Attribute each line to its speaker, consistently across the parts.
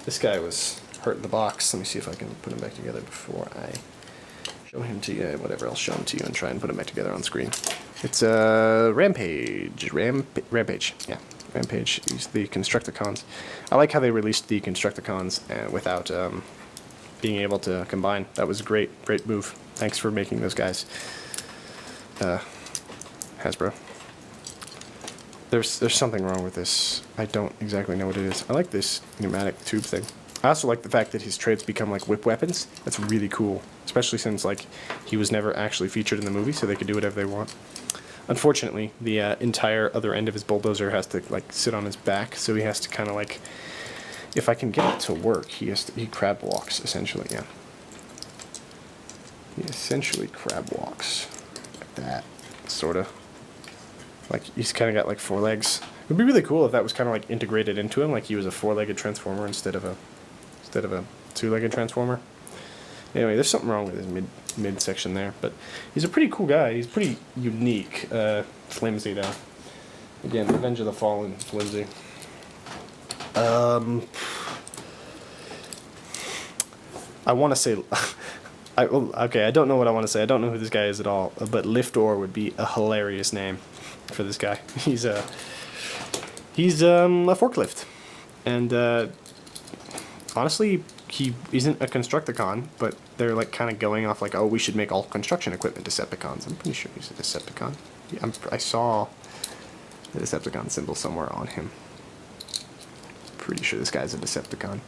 Speaker 1: This guy was hurt in the box. Let me see if I can put him back together before I show him to you. Whatever, I'll show him to you and try and put him back together on screen. It's Rampage. Rampage, yeah. Rampage. He's the Constructicons. I like how they released the Constructicons without being able to combine. That was a great move. Thanks for making those guys. Hasbro. There's something wrong with this. I don't exactly know what it is. I like this pneumatic tube thing. I also like the fact that his trades become like whip weapons. That's really cool, especially since like he was never actually featured in the movie, so they could do whatever they want. Unfortunately, the entire other end of his bulldozer has to like sit on his back, so he has to kind of like, if I can get it to work, he crab walks essentially. Yeah, he essentially crab walks like that, sort of. Like he's kind of got like 4 legs. It would be really cool if that was kind of like integrated into him, like he was a 4-legged transformer instead of a 2-legged transformer. Anyway, there's something wrong with his midsection there, but he's a pretty cool guy. He's pretty unique. Flimsy though. Again, Revenge of the Fallen, flimsy. I want to say, okay, I don't know what I want to say. I don't know who this guy is at all, but Liftor would be a hilarious name for this guy. He's a forklift, and honestly, he isn't a Constructicon, but they're like kind of going off like, oh, we should make all construction equipment Decepticons. I'm pretty sure he's a Decepticon. I saw the Decepticon symbol somewhere on him. Pretty sure this guy's a Decepticon.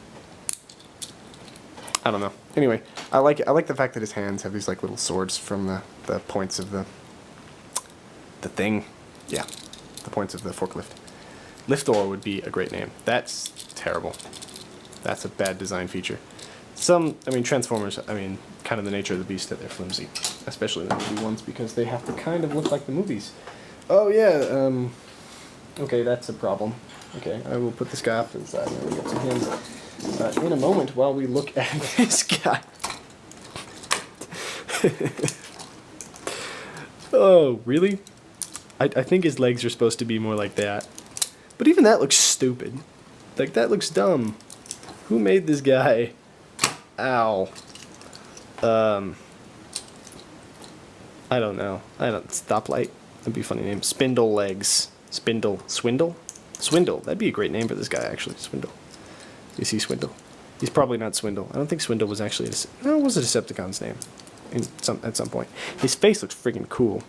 Speaker 1: I don't know. Anyway, I like the fact that his hands have these like little swords from the points of the thing. Yeah, the points of the forklift. Liftor would be a great name. That's terrible. That's a bad design feature. Transformers, kind of the nature of the beast that they're flimsy. Especially the movie ones, because they have to kind of look like the movies. Oh, yeah, okay, that's a problem. Okay, I will put this guy off to the side and we'll get to him in a moment while we look at this guy. Oh, really? I think his legs are supposed to be more like that. But even that looks stupid. Like, that looks dumb. Who made this guy? Ow. I don't know. Stoplight. That'd be a funny name. Spindle legs. Swindle? Swindle. That'd be a great name for this guy, actually. Swindle. You see Swindle? He's probably not Swindle. I don't think Swindle was actually it was a Decepticon's name at some point. His face looks freaking cool.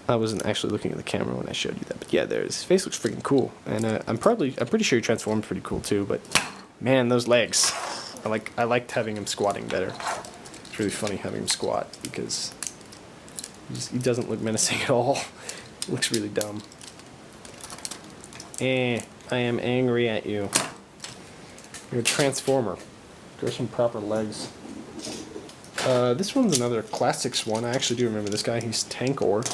Speaker 1: I wasn't actually looking at the camera when I showed you that, but yeah, his face looks freaking cool, and I'm pretty sure he transformed pretty cool too. But man, those legs, I liked having him squatting better. It's really funny having him squat because he doesn't look menacing at all. He looks really dumb. I am angry at you. You're a transformer. Grow some proper legs. This one's another Classics one. I actually do remember this guy. He's Tankor.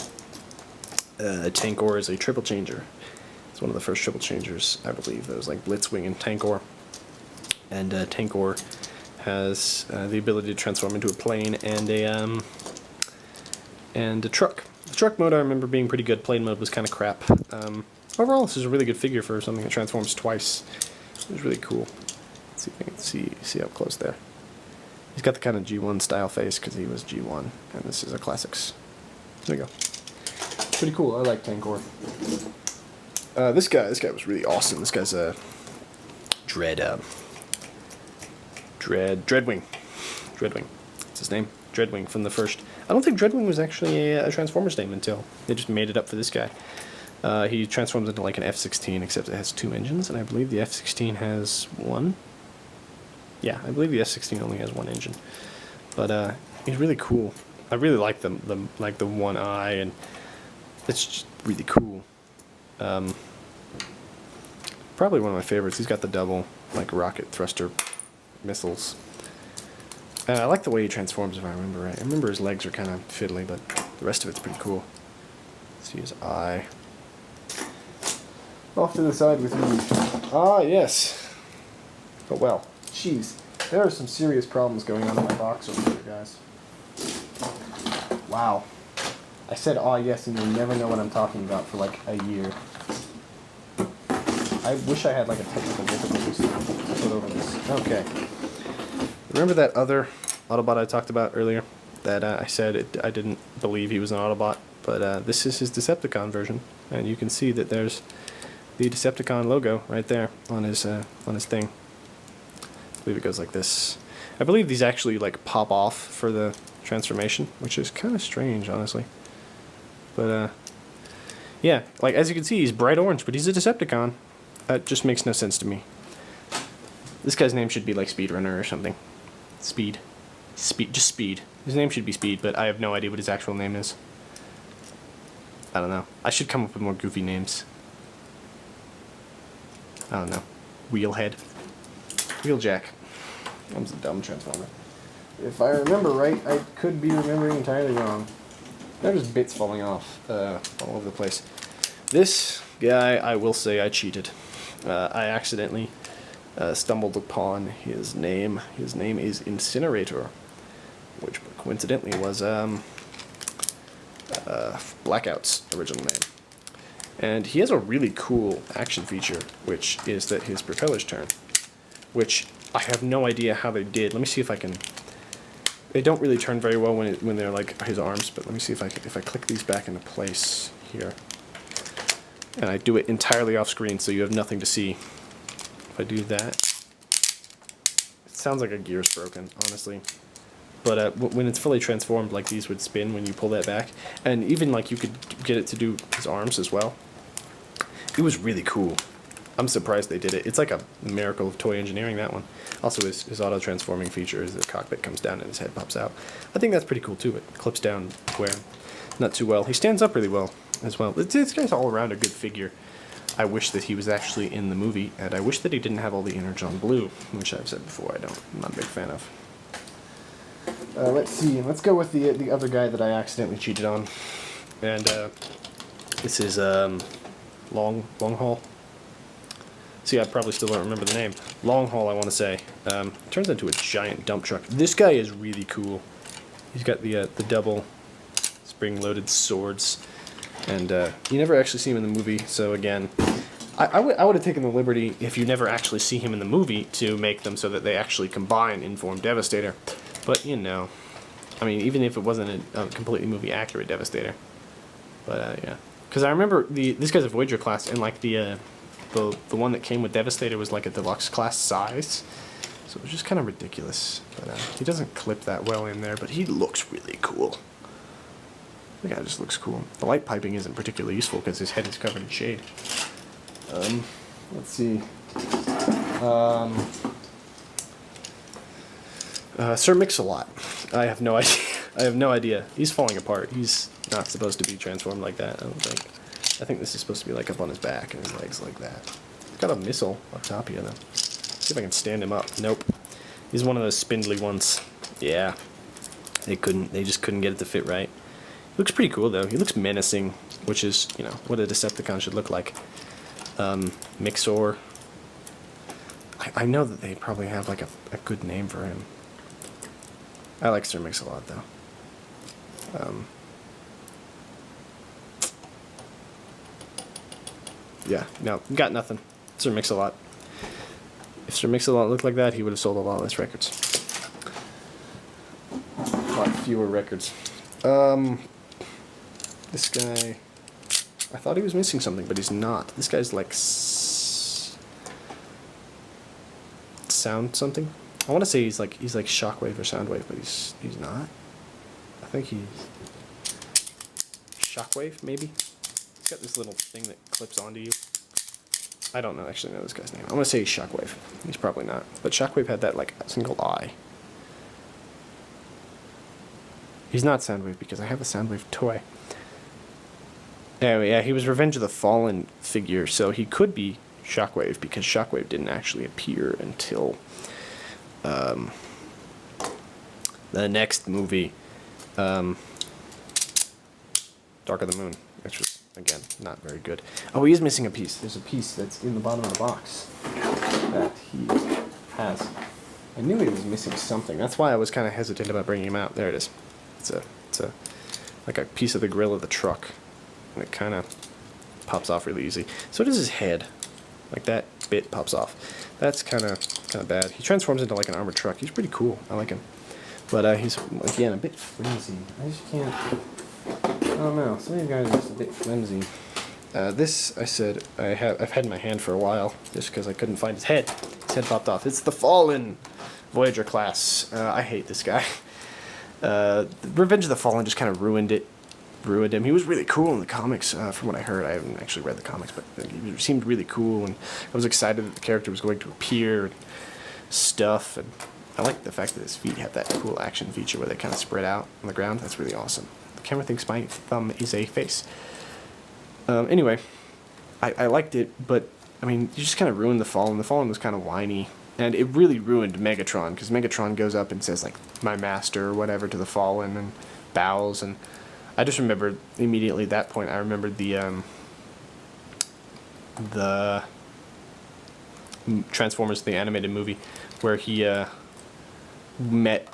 Speaker 1: Tankor is a triple changer. It's one of the first triple changers, I believe. That was like Blitzwing and Tankor. And Tankor has the ability to transform into a plane and a truck. The truck mode I remember being pretty good. Plane mode was kind of crap. Overall, this is a really good figure for something that transforms twice. It was really cool. Let's see if I can see up close there. He's got the kind of G1 style face because he was G1, and this is a Classics. There you go. Pretty cool. I like Tankor. This guy was really awesome. This guy's a Dreadwing. Dreadwing. That's his name. Dreadwing from the first. I don't think Dreadwing was actually a Transformers name until they just made it up for this guy. He transforms into like an F-16, except it has 2 engines, and I believe the F-16 has 1. Yeah, I believe the F-16 only has 1 engine. But he's really cool. I really like the one eye, and it's just really cool. Probably one of my favorites. He's got the double like rocket thruster missiles. I like the way he transforms, if I remember right. I remember his legs are kind of fiddly, but the rest of it's pretty cool. Let's see his eye. Off to the side with me. Ah, yes. But well, jeez, there are some serious problems going on in my box over here, guys. Wow. I said, yes, and you'll never know what I'm talking about for like a year. I wish I had like a technical difficulty to put over this. Okay. Remember that other Autobot I talked about earlier? That I said I didn't believe he was an Autobot, but this is his Decepticon version, and you can see that there's the Decepticon logo right there on his thing. I believe it goes like this. I believe these actually like pop off for the transformation, which is kind of strange, honestly. But yeah, like as you can see, he's bright orange, but he's a Decepticon. That just makes no sense to me. This guy's name should be like Speedrunner or something. Speed. Just Speed. His name should be Speed, but I have no idea what his actual name is. I don't know. I should come up with more goofy names. I don't know. Wheelhead. Wheeljack. That was a dumb Transformer. If I remember right, I could be remembering entirely wrong. There's bits falling off all over the place. This guy, I will say I cheated. I accidentally stumbled upon his name. His name is Incinerator, which coincidentally was Blackout's original name. And he has a really cool action feature, which is that his propellers turn, which I have no idea how they did. Let me see if I can. They don't really turn very well when they're like his arms, but let me see if I click these back into place here, and I do it entirely off screen, so you have nothing to see. If I do that, it sounds like a gear's broken, honestly. But when it's fully transformed, like these would spin when you pull that back, and even like you could get it to do his arms as well. It was really cool. I'm surprised they did it. It's like a miracle of toy engineering, that one. Also, his auto-transforming feature is the cockpit comes down and his head pops out. I think that's pretty cool, too. It clips down where not too well. He stands up really well, as well. This guy's all around a good figure. I wish that he was actually in the movie, and I wish that he didn't have all the Energon blue, which I've said before I'm not a big fan of. Let's see. Let's go with the other guy that I accidentally cheated on. And this is Long Haul. See, I probably still don't remember the name. Long Haul, I want to say. Turns into a giant dump truck. This guy is really cool. He's got the double spring-loaded swords, and you never actually see him in the movie. So again, I would have taken the liberty, if you never actually see him in the movie, to make them so that they actually combine in Form Devastator. But you know, I mean, even if it wasn't a completely movie-accurate Devastator. But yeah, because I remember this guy's a Voyager class, and like the one that came with Devastator was like a deluxe class size, so it was just kind of ridiculous. But he doesn't clip that well in there, but he looks really cool. The guy just looks cool. The light piping isn't particularly useful because his head is covered in shade. Let's see. Sir Mix-a-Lot. I have no idea. I have no idea. He's falling apart. He's not supposed to be transformed like that, I don't think. I think this is supposed to be like up on his back and his legs like that. He's got a missile up top here though. See if I can stand him up. Nope. He's one of those spindly ones. Yeah. They just couldn't get it to fit right. He looks pretty cool though. He looks menacing, which is, you know, what a Decepticon should look like. Mixor. I know that they probably have like a good name for him. I like Sir Mix-a-Lot though. Yeah, no, got nothing. Sir Mix-a-Lot. If Sir Mix-a-Lot looked like that, he would have sold a lot less records. A lot fewer records. This guy, I thought he was missing something, but he's not. This guy's like sound something. I want to say he's like Shockwave or Soundwave, but he's not. I think he's Shockwave, maybe. He's got this little thing that clips onto you. I don't actually know this guy's name. I'm gonna say he's Shockwave. He's probably not, but Shockwave had that like single eye. He's not Soundwave because I have a Soundwave toy. Anyway, yeah, he was Revenge of the Fallen figure, so he could be Shockwave because Shockwave didn't actually appear until the next movie, Dark of the Moon, which was, again, not very good. Oh, he is missing a piece. There's a piece that's in the bottom of the box that he has. I knew he was missing something. That's why I was kind of hesitant about bringing him out. There it is. It's a like a piece of the grill of the truck, and it kind of pops off really easy. So does his head. Like that bit pops off. That's kind of bad. He transforms into like an armored truck. He's pretty cool. I like him. But he's, again, a bit flimsy. I just can't... I don't know. Some of you guys are just a bit flimsy. This, I said, I've had in my hand for a while, just because I couldn't find his head. His head popped off. It's the Fallen Voyager class. I hate this guy. Revenge of the Fallen just kind of ruined him. He was really cool in the comics, from what I heard. I haven't actually read the comics, but he seemed really cool, and I was excited that the character was going to appear and stuff, and I like the fact that his feet have that cool action feature where they kind of spread out on the ground. That's really awesome. The camera thinks my thumb is a face. Anyway, I liked it, but, I mean, you just kind of ruined the Fallen. The Fallen was kind of whiny, and it really ruined Megatron, because Megatron goes up and says, like, my master or whatever to the Fallen, and bows, and I just remembered immediately at that point, I remembered the Transformers, the animated movie, where he met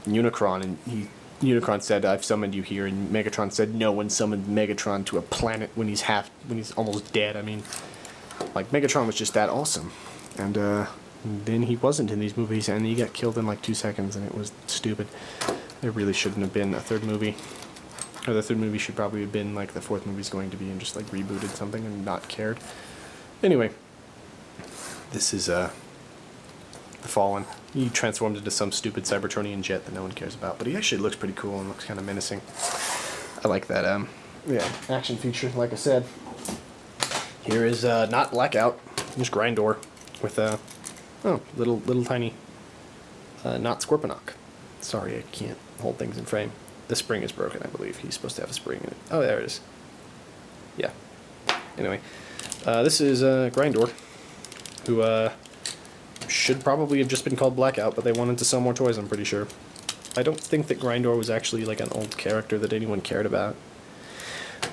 Speaker 1: Unicron, and Unicron said, I've summoned you here, and Megatron said, no one summoned Megatron to a planet when he's almost dead. I mean, like, Megatron was just that awesome. And then he wasn't in these movies, and he got killed in like 2 seconds, and it was stupid. There really shouldn't have been a third movie. Or the third movie should probably have been like the fourth movie's going to be, and just like rebooted something and not cared. Anyway, this is the Fallen. He transformed into some stupid Cybertronian jet that no one cares about, but he actually looks pretty cool and looks kind of menacing. I like that, yeah, action feature, like I said. Here is, not Blackout, just Grindor, with, little tiny, not Scorponok. Sorry, I can't hold things in frame. The spring is broken, I believe. He's supposed to have a spring in it. Oh, there it is. Yeah. Anyway, this is, Grindor, who, should probably have just been called Blackout, but they wanted to sell more toys, I'm pretty sure. I don't think that Grindor was actually like an old character that anyone cared about.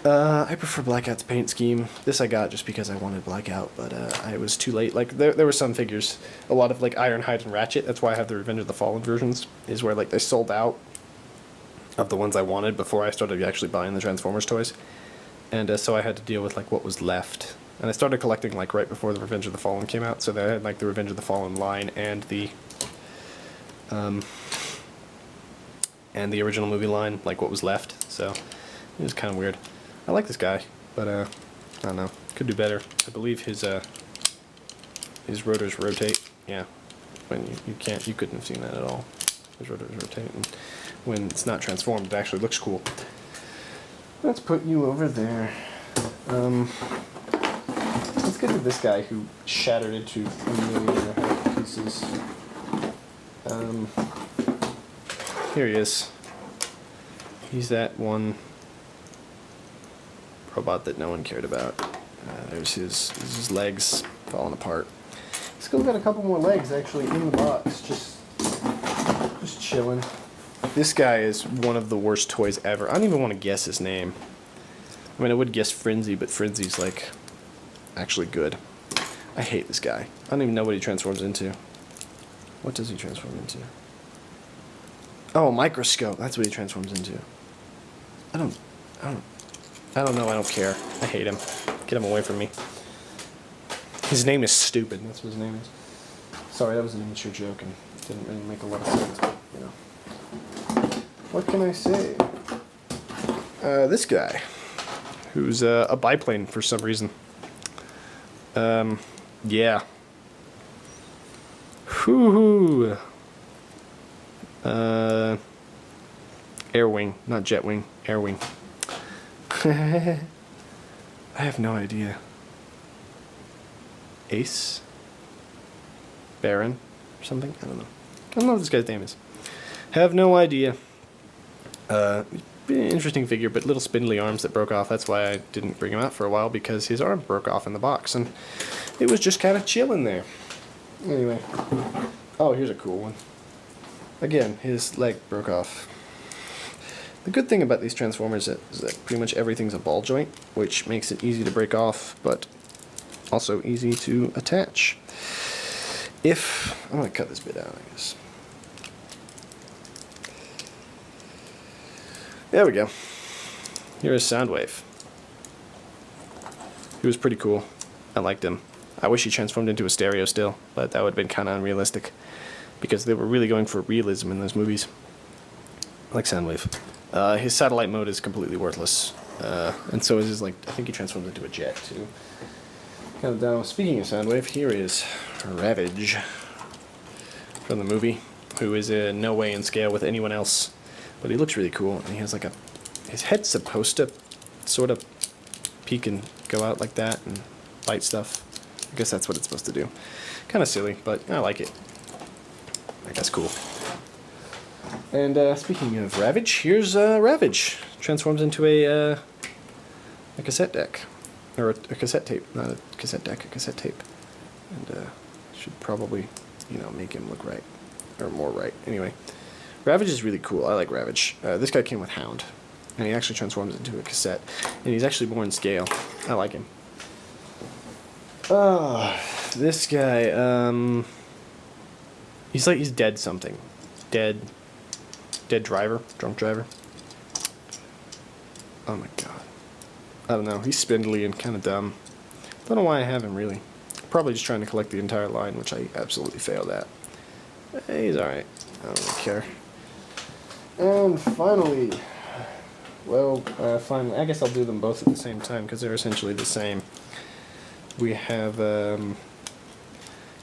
Speaker 1: I prefer Blackout's paint scheme. This I got just because I wanted Blackout, but I was too late. Like, there were some figures, a lot of like Ironhide and Ratchet, that's why I have the Revenge of the Fallen versions, is where like they sold out of the ones I wanted before I started actually buying the Transformers toys. And so I had to deal with like what was left. And I started collecting like right before the Revenge of the Fallen came out, so they had like the Revenge of the Fallen line and the original movie line, like what was left. So it was kind of weird. I like this guy, but I don't know, could do better. I believe his rotors rotate. Yeah, when you couldn't have seen that at all. His rotors rotate, and when it's not transformed, it actually looks cool. Let's put you over there. Let's get to this guy who shattered into 1,000,000 pieces. Here he is. He's that one robot that no one cared about. There's his legs falling apart. Still got a couple more legs actually in the box, just chilling. This guy is one of the worst toys ever. I don't even want to guess his name. I mean, I would guess Frenzy, but Frenzy's like actually good. I hate this guy. I don't even know what he transforms into. What does he transform into? Oh, a microscope. That's what he transforms into. I don't know. I don't care. I hate him. Get him away from me. His name is stupid. That's what his name is. Sorry, that was an immature joke and it didn't really make a lot of sense, but, you know. What can I say? This guy, who's a biplane for some reason. Yeah. Whoo-hoo. Airwing, not Jetwing. Airwing. I have no idea. Ace? Baron? Or something? I don't know. I don't know what this guy's name is. Have no idea. Interesting figure, but little spindly arms that broke off. That's why I didn't bring him out for a while, because his arm broke off in the box, and it was just kind of chilling there. Anyway. Oh, here's a cool one. Again, his leg broke off. The good thing about these Transformers is that pretty much everything's a ball joint, which makes it easy to break off, but also easy to attach. I'm going to cut this bit out, I guess. There we go. Here is Soundwave. He was pretty cool. I liked him. I wish he transformed into a stereo still, but that would have been kind of unrealistic, because they were really going for realism in those movies. I like Soundwave. His satellite mode is completely worthless, and so is his, like, I think he transforms into a jet too. Kind of down. Speaking of Soundwave, here is Ravage from the movie, who is in no way in scale with anyone else, but he looks really cool, and he has like his head's supposed to sort of peek and go out like that and bite stuff. I guess that's what it's supposed to do. Kind of silly, but I like it. I guess cool. And speaking of Ravage, here's Ravage. Transforms into a cassette deck. Or a cassette tape. Not a cassette deck, a cassette tape. And should probably, you know, make him look right. Or more right. Anyway. Ravage is really cool. I like Ravage. This guy came with Hound. And he actually transforms into a cassette. And he's actually more in scale. I like him. This guy, he's dead something. Dead driver? Drunk driver? Oh my god. I don't know. He's spindly and kind of dumb. Don't know why I have him, really. Probably just trying to collect the entire line, which I absolutely failed at. He's alright. I don't really care. And finally, finally, I guess I'll do them both at the same time, because they're essentially the same. We have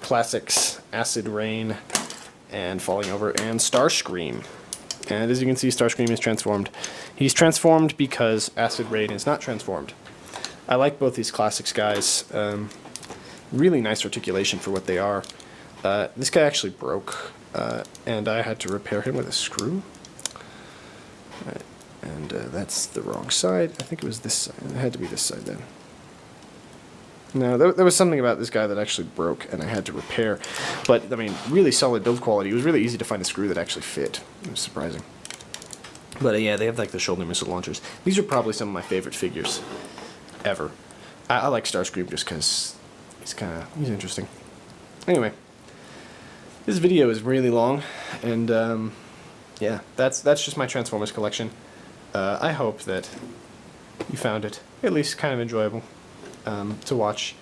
Speaker 1: Classics, Acid Rain, and Falling Over, and Starscream. And as you can see, Starscream is transformed. He's transformed because Acid Rain is not transformed. I like both these Classics guys. Really nice articulation for what they are. This guy actually broke, and I had to repair him with a screw. And that's the wrong side. I think it was this side. It had to be this side then. No, there was something about this guy that actually broke, and I had to repair. But, I mean, really solid build quality. It was really easy to find a screw that actually fit. It was surprising. But, yeah, they have, like, the shoulder missile launchers. These are probably some of my favorite figures ever. I like Starscream just because he's interesting. Anyway, this video is really long, and, yeah, that's just my Transformers collection. I hope that you found it at least kind of enjoyable to watch.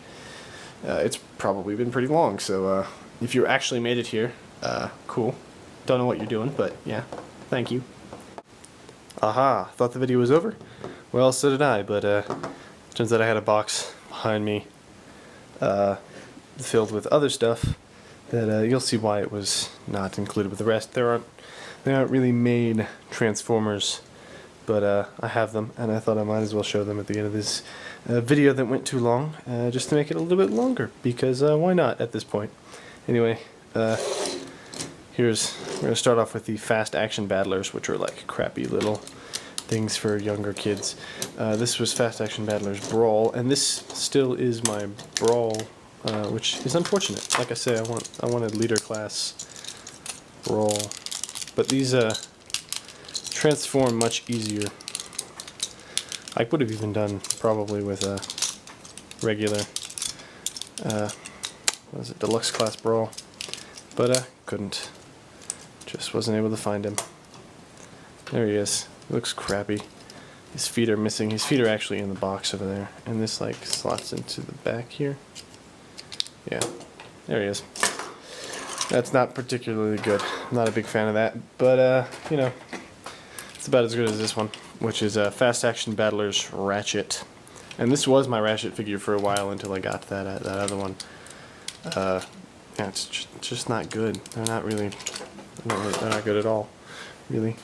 Speaker 1: It's probably been pretty long, so if you actually made it here, cool. Don't know what you're doing, but yeah, thank you. Aha, thought the video was over? Well, so did I, but turns out I had a box behind me filled with other stuff that you'll see why it was not included with the rest. They aren't really made Transformers, but I have them, and I thought I might as well show them at the end of this video that went too long, just to make it a little bit longer, because why not at this point? Anyway, we're going to start off with the Fast Action Battlers, which are like crappy little things for younger kids. This was Fast Action Battlers Brawl, and this still is my Brawl, which is unfortunate. Like I say, I wanted leader class Brawl, but these transform much easier. I would have even done probably with a regular, what is it, deluxe class Brawl, but couldn't. Just wasn't able to find him. There he is. He looks crappy. His feet are missing. His feet are actually in the box over there, and this like slots into the back here. Yeah, there he is. That's not particularly good. I'm not a big fan of that, but you know, it's about as good as this one, which is Fast Action Battlers Ratchet. And this was my Ratchet figure for a while until I got that other one. Yeah, it's just not good. They're not good at all, really.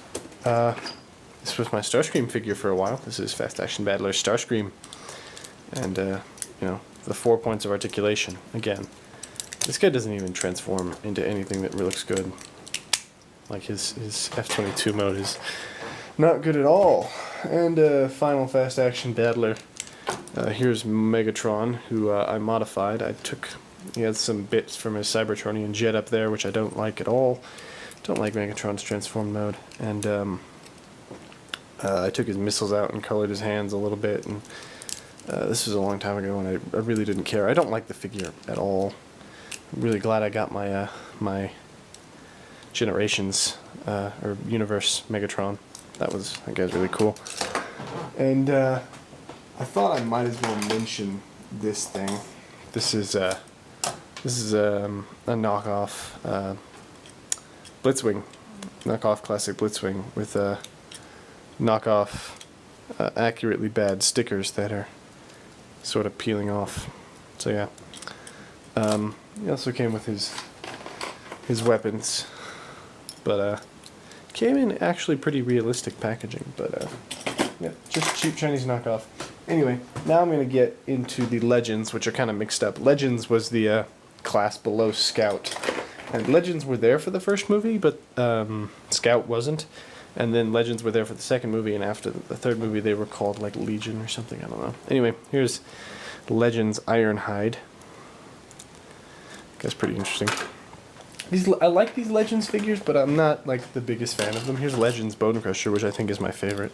Speaker 1: This was my Starscream figure for a while. This is Fast Action Battlers Starscream. And, you know, the 4 points of articulation. Again, this guy doesn't even transform into anything that looks good. Like his F-22 mode is not good at all. And final Fast Action Battler. Here's Megatron, who I modified. He had some bits from his Cybertronian jet up there, which I don't like at all. Don't like Megatron's transform mode. And I took his missiles out and colored his hands a little bit. And this was a long time ago, and I really didn't care. I don't like the figure at all. I'm really glad I got my my Generations or Universe Megatron. That guy's really cool. And I thought I might as well mention this thing. this is a knockoff Blitzwing, knockoff classic Blitzwing with knockoff accurately bad stickers that are sort of peeling off. So yeah, he also came with his weapons, but came in actually pretty realistic packaging. But yeah, just cheap Chinese knockoff. Anyway, now I'm gonna get into the Legends, which are kind of mixed up. Legends was the class below Scout, and Legends were there for the first movie, but Scout wasn't. And then Legends were there for the second movie, and after the third movie they were called like Legion or something, I don't know. Anyway, here's Legends Ironhide. That's pretty interesting. I like these Legends figures, but I'm not like the biggest fan of them. Here's Legends Bone Crusher, which I think is my favorite.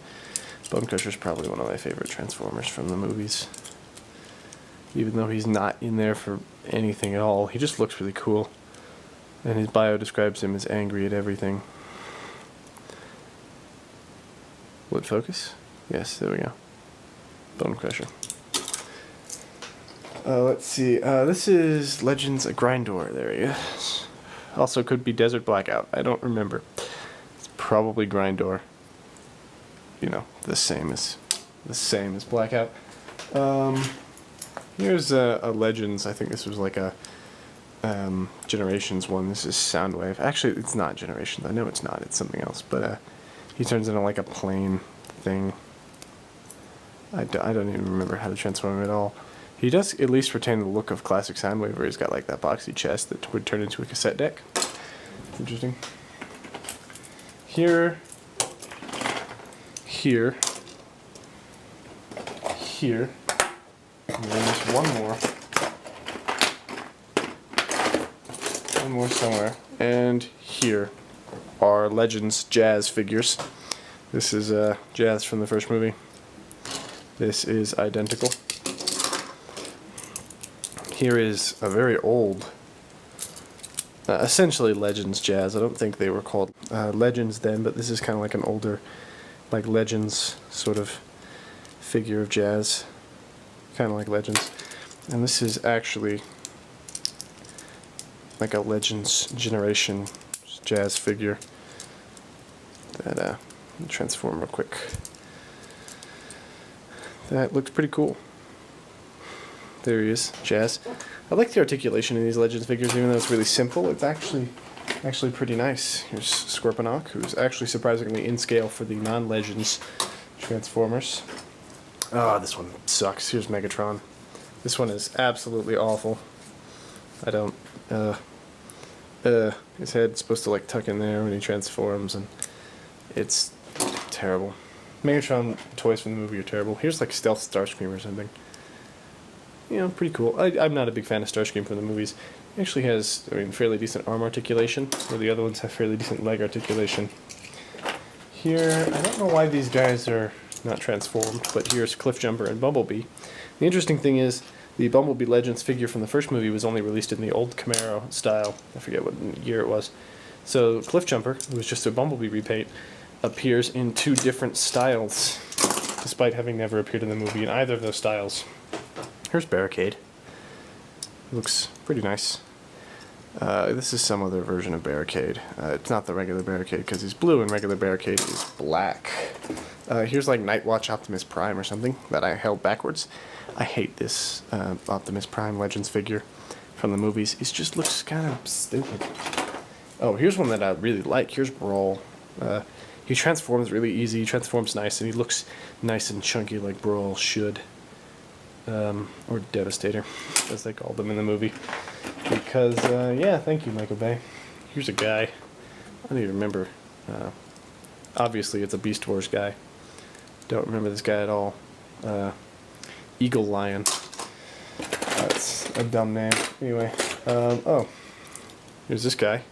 Speaker 1: Bone Crusher is probably one of my favorite Transformers from the movies. Even though he's not in there for anything at all, he just looks really cool. And his bio describes him as angry at everything. Will it focus? Yes, there we go. Bone Crusher. Let's see. This is Legends of Grindor. There he is. Also could be Desert Blackout. I don't remember. It's probably Grindor. You know, the same as Blackout. Here's a Legends. I think this was like a Generations one. This is Soundwave. Actually, it's not Generations. I know it's not. It's something else. But he turns into like a plane thing. I don't even remember how to transform him at all. He does at least retain the look of classic Soundwave, where he's got like that boxy chest that would turn into a cassette deck. Interesting. Here, and then there's one more somewhere, and here are Legends Jazz figures. This is Jazz from the first movie. This is identical. Here is a very old, essentially Legends Jazz. I don't think they were called Legends then, but this is kind of like an older, like Legends sort of figure of Jazz. Kind of like Legends. And this is actually like a Legends Generation Jazz figure that I'll transform real quick. That looks pretty cool. There he is, Jazz. I like the articulation in these Legends figures, even though it's really simple. It's actually pretty nice. Here's Scorponok, who's actually surprisingly in scale for the non-Legends Transformers. Ah, this one sucks. Here's Megatron. This one is absolutely awful. I don't, his head's supposed to like tuck in there when he transforms, and it's terrible. Megatron toys from the movie are terrible. Here's like Stealth Starscream or something. You know, pretty cool. I'm not a big fan of Starscream from the movies. He actually has, fairly decent arm articulation, where the other ones have fairly decent leg articulation. Here, I don't know why these guys are not transformed, but here's Cliffjumper and Bumblebee. The interesting thing is, the Bumblebee Legends figure from the first movie was only released in the old Camaro style. I forget what year it was. So Cliffjumper, who was just a Bumblebee repaint, appears in two different styles, despite having never appeared in the movie in either of those styles. Here's Barricade. Looks pretty nice. This is some other version of Barricade. It's not the regular Barricade because he's blue and regular Barricade is black. Here's like Nightwatch Optimus Prime or something that I held backwards. I hate this Optimus Prime Legends figure from the movies. It just looks kind of stupid. Oh, here's one that I really like. Here's Brawl. He transforms really easy, he transforms nice, and he looks nice and chunky like Brawl should. Or Devastator, as they called them in the movie. Because, yeah, thank you, Michael Bay. Here's a guy. I don't even remember. Obviously, it's a Beast Wars guy. Don't remember this guy at all. Eagle Lion. That's a dumb name. Anyway, oh. Here's this guy.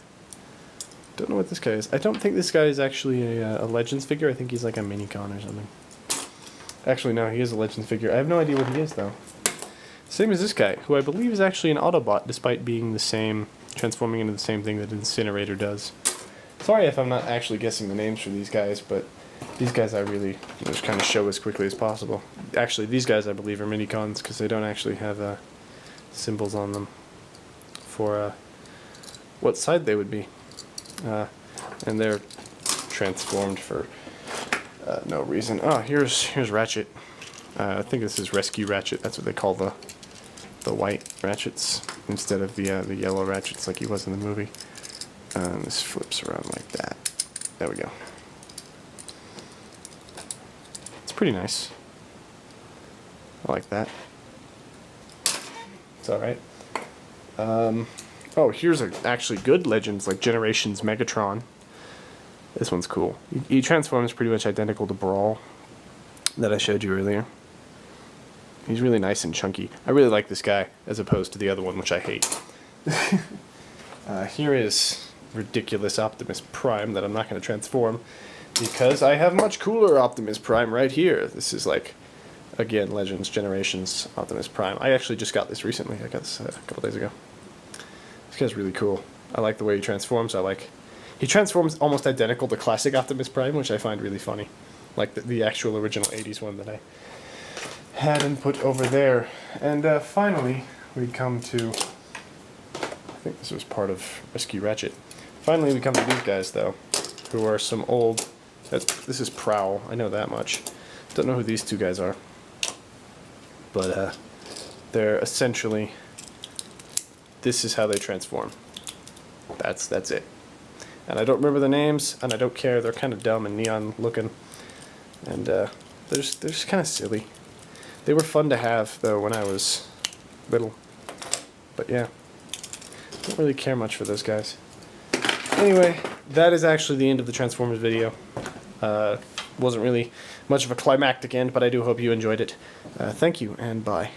Speaker 1: Don't know what this guy is. I don't think this guy is actually a Legends figure. I think he's like a Minicon or something. Actually, no, he is a Legends figure. I have no idea what he is, though. Same as this guy, who I believe is actually an Autobot, despite being the same, transforming into the same thing that Incinerator does. Sorry if I'm not actually guessing the names for these guys, but these guys I really just kind of show as quickly as possible. Actually, these guys I believe are Minicons, because they don't actually have symbols on them for what side they would be. And they're transformed for no reason. Oh, here's Ratchet. I think this is Rescue Ratchet. That's what they call the white Ratchets instead of the yellow Ratchets like he was in the movie. This flips around like that. There we go. It's pretty nice. I like that. It's alright. Oh, here's actually good Legends, like Generations Megatron. This one's cool. He transforms pretty much identical to Brawl that I showed you earlier. He's really nice and chunky. I really like this guy as opposed to the other one, which I hate. Here is ridiculous Optimus Prime that I'm not going to transform because I have much cooler Optimus Prime right here. This is like, again, Legends Generations Optimus Prime. I actually just got this recently. I got this a couple days ago. This guy's really cool. I like the way he transforms. He transforms almost identical to classic Optimus Prime, which I find really funny. Like the actual original 80s one that I had and put over there. And finally, we come to, I think this was part of Rescue Ratchet. Finally, we come to these guys, though, who are some old, this is Prowl, I know that much. Don't know who these two guys are. But they're essentially, this is how they transform. That's it. And I don't remember the names, and I don't care. They're kind of dumb and neon looking. And they're just kind of silly. They were fun to have, though, when I was little. But yeah, don't really care much for those guys. Anyway, that is actually the end of the Transformers video. Wasn't really much of a climactic end, but I do hope you enjoyed it. Thank you, and bye.